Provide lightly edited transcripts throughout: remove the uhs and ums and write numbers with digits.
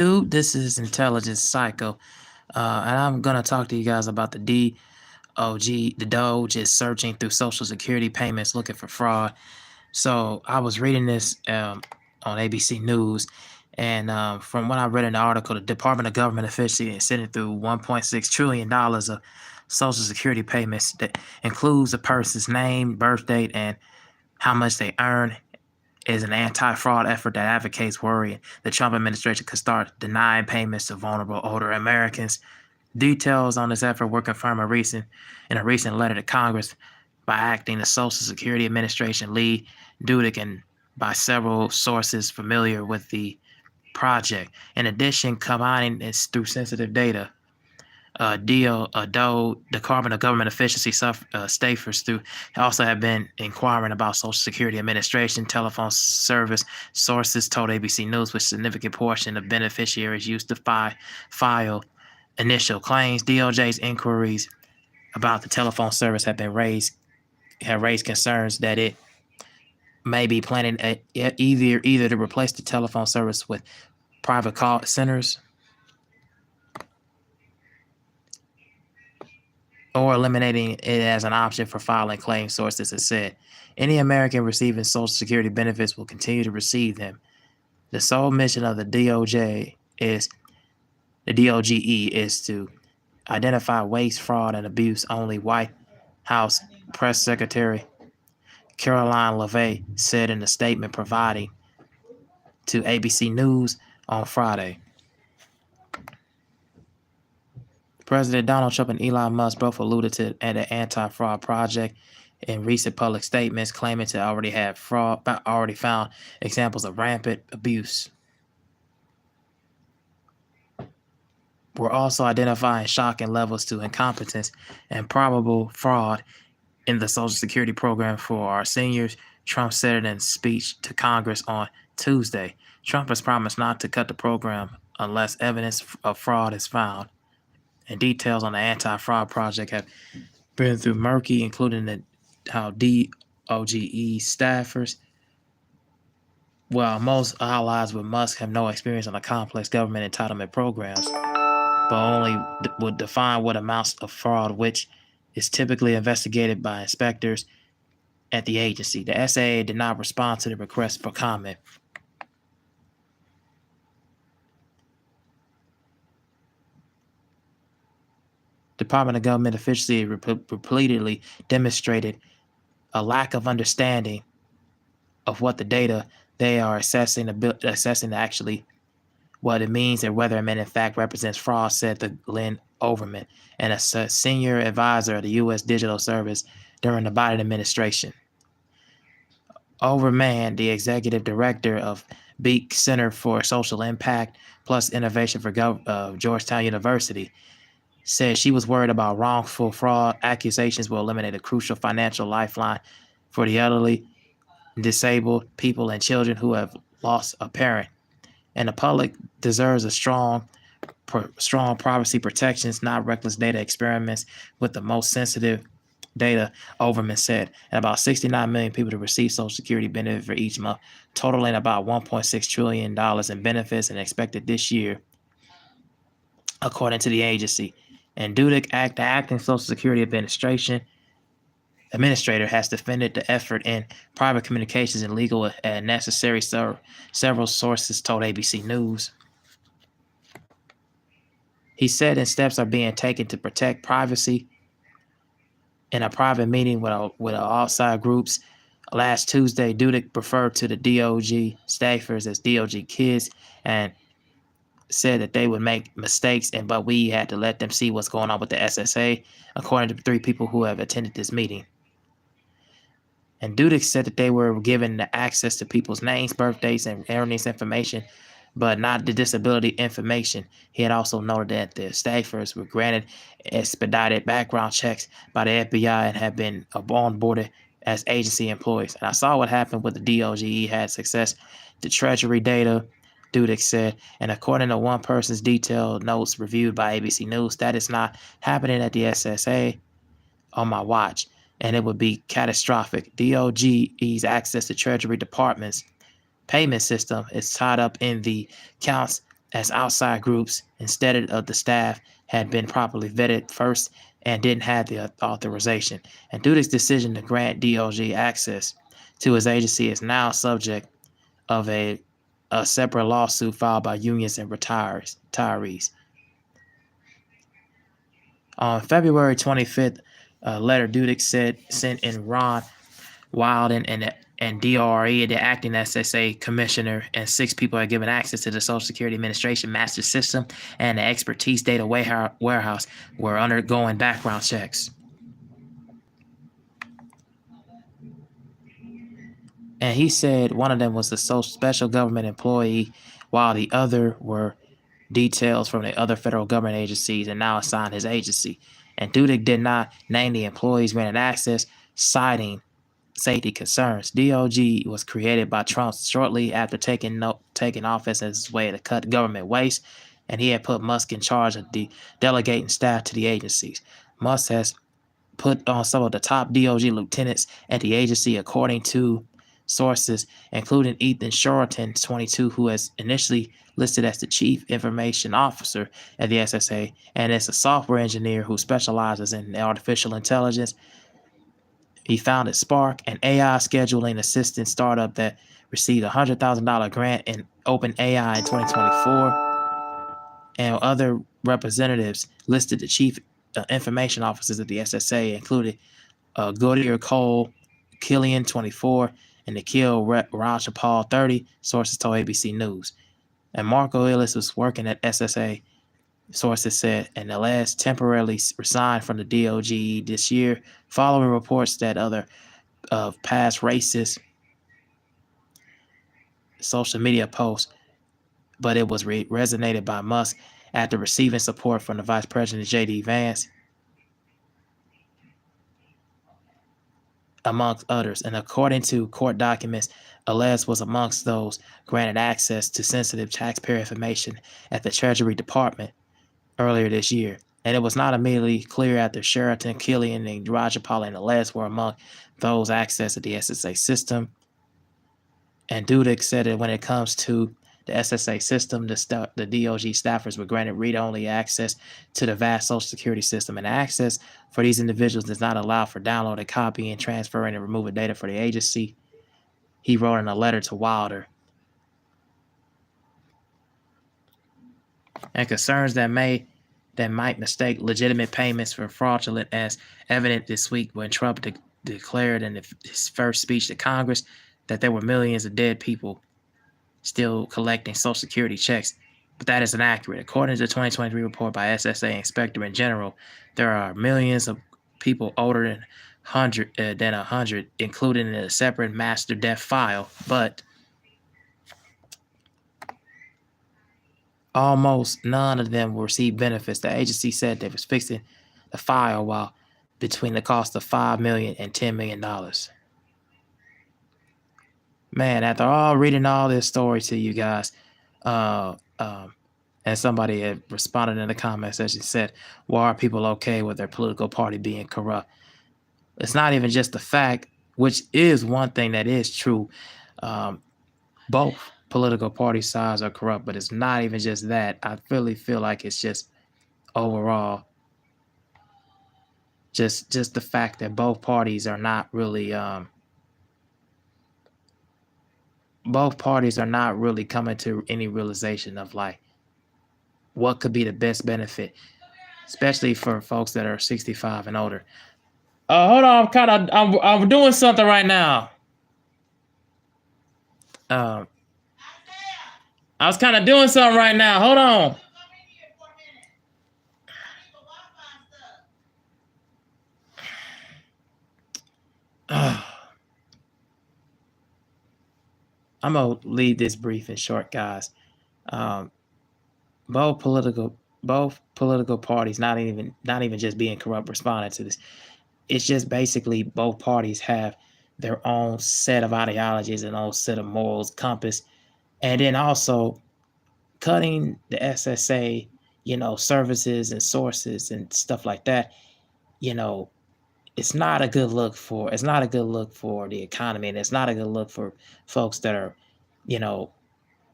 Dude, this is Intelligence Psycho, and I'm gonna talk to you guys about the DOG. The DOGE is searching through Social Security payments looking for fraud. So I was reading this on ABC News, and from what I read in the article, the Department of Government Efficiency is sitting through $1.6 trillion of Social Security payments that includes a person's name, birth date, and how much they earn is an anti-fraud effort that advocates worrying the Trump administration could start denying payments to vulnerable older Americans. Details on this effort were confirmed in a recent letter to Congress by acting the Social Security Administration lead Dudek and by several sources familiar with the project. In addition, combining this through sensitive data, Department of Government Efficiency staffers through also have been inquiring about Social Security Administration telephone service. Sources told ABC News, which significant portion of beneficiaries used to file initial claims. DOJ's inquiries about the telephone service have raised concerns that it may be planning either to replace the telephone service with private call centers or eliminating it as an option for filing claims. Sources have said any American receiving Social Security benefits will continue to receive them. The sole mission of the DOGE is to identify waste, fraud, and abuse. Only White House Press Secretary Caroline LaVey said in a statement providing to ABC News on Friday. President Donald Trump and Elon Musk both alluded to the anti-fraud project in recent public statements, claiming to already found examples of rampant abuse. We're also identifying shocking levels to incompetence and probable fraud in the Social Security program for our seniors, Trump said in a speech to Congress on Tuesday. Trump has promised not to cut the program unless evidence of fraud is found. And details on the anti-fraud project have been through murky, including how DOGE staffers, while most allies with Musk have no experience on the complex government entitlement programs, but only would define what amounts of fraud, which is typically investigated by inspectors at the agency. The SAA did not respond to the request for comment. Department of Government Efficiency repeatedly demonstrated a lack of understanding of what the data they are assessing actually what it means and whether it in fact represents fraud, said the Glenn Overman, and a senior advisor of the U.S. Digital Service during the Biden administration. Overman, the executive director of Beak Center for Social Impact plus Innovation for Georgetown University, said she was worried about wrongful fraud accusations will eliminate a crucial financial lifeline for the elderly, disabled people, and children who have lost a parent. And the public deserves a strong privacy protections, not reckless data experiments with the most sensitive data, Overman said. And about 69 million people to receive Social Security benefit for each month, totaling about $1.6 trillion in benefits and expected this year, according to the agency. And Dudek, the acting Social Security administrator, has defended the effort in private communications and legal and necessary. Several sources told ABC News. He said and steps are being taken to protect privacy. In a private meeting with outside groups last Tuesday, Dudek referred to the DOG staffers as DOG kids and said that they would make mistakes, but we had to let them see what's going on with the SSA, according to 3 people who have attended this meeting. And Dudek said that they were given the access to people's names, birthdays, and earnings information, but not the disability information. He had also noted that the staffers were granted expedited background checks by the FBI and have been onboarded as agency employees. And I saw what happened with the DOGE had success. The Treasury data, Dudek said, and according to one person's detailed notes reviewed by ABC News, that is not happening at the SSA on my watch, and it would be catastrophic. DOGE's access to Treasury Department's payment system is tied up in the accounts as outside groups instead of the staff had been properly vetted first and didn't have the authorization. And Dudek's decision to grant DOGE access to his agency is now subject of a separate lawsuit filed by unions and retirees. On February 25th, a letter Dudek said sent in Ron Wild and DRE, the acting SSA commissioner, and 6 people are given access to the Social Security Administration master system and the expertise data warehouse were undergoing background checks. And he said one of them was a special government employee, while the other were details from the other federal government agencies and now assigned his agency. And Dudek did not name the employees granted access, citing safety concerns. DOGE was created by Trump shortly after taking office as his way to cut government waste, and he had put Musk in charge of delegating staff to the agencies. Musk has put on some of the top DOGE lieutenants at the agency, according to sources, including Ethan Shorten, 22, who was initially listed as the chief information officer at the SSA, and is a software engineer who specializes in artificial intelligence. He founded Spark, an AI scheduling assistant startup that received a $100,000 grant in OpenAI in 2024. And other representatives listed the chief information officers at the SSA, including Goodyear Cole, Killian, 24, and Nikhil Rajapal, 30, sources told ABC News. And Marco Illis was working at SSA, sources said, and Ellis temporarily resigned from the DOGE this year, following reports that other past racist social media posts, but it was resonated by Musk after receiving support from the Vice President J.D. Vance, amongst others. And according to court documents, Ellis was amongst those granted access to sensitive taxpayer information at the Treasury Department earlier this year. And it was not immediately clear after Sheraton, Killian, and Rajapal and Ellis were among those access to the SSA system. And Dudek said that when it comes to the SSA system, the DOG staffers were granted read-only access to the vast Social Security system, and access for these individuals does not allow for downloading, copying, transferring, and removing data for the agency. He wrote in a letter to Wilder. And concerns that might mistake legitimate payments for fraudulent as evident this week when Trump declared in his first speech to Congress that there were millions of dead people still collecting Social Security checks, but that is inaccurate. According to the 2023 report by SSA Inspector in General, there are millions of people older than 100, included in a separate master death file, but almost none of them will receive benefits. The agency said they was fixing the file while between the cost of $5 million and $10 million. Man, after all reading all this story to you guys, and somebody had responded in the comment section, said, why are people okay with their political party being corrupt? It's not even just the fact, which is one thing that is true. Both political party sides are corrupt, but it's not even just that. I really feel like it's just overall just the fact that both parties are not really coming to any realization of like what could be the best benefit, especially for folks that are 65 and older. Hold on, I'm doing something right now. I was kind of doing something right now. Hold on. I'm gonna leave this brief and short, guys. Both political parties, not even just being corrupt, responding to this. It's just basically both parties have their own set of ideologies and own set of morals, compass, and then also cutting the SSA, services and sources and stuff like that. It's not a good look for the economy, and it's not a good look for folks that are,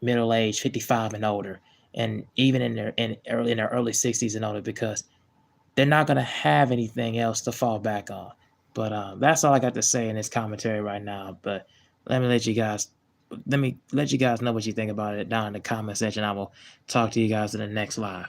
middle-aged, 55 and older. and even in their early 60s and older, because they're not going to have anything else to fall back on. But that's all I got to say in this commentary right now. But let me let you guys let you guys know what you think about it down in the comment section. I will talk to you guys in the next live.